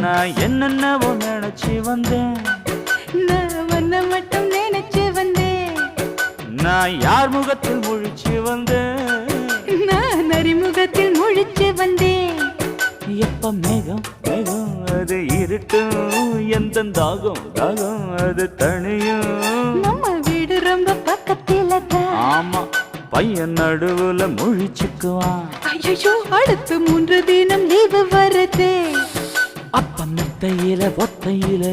நான் என்னென்னவோ நினைச்சு வந்தேன், நான் உன்னை மட்டும் நினைச்சு வந்தேன். நான் யார் முகத்தில் முழிச்சு வந்தேன், நான் அறிமுகத்தில் முழிச்சு வந்தேன். எப்ப மேகம் மேகம் அது இருட்டும், எந்த தாகம் தாகம் அது தனியும். நம்ம வீடு ரொம்ப பக்கத்தில தான். ஆமா, பையன் நடுவுல முழிச்சுக்குவான். ஐயோ, அடுத்து 3 தினம் லீவு வருது. அப்ப மெத்தையில ஒத்தையில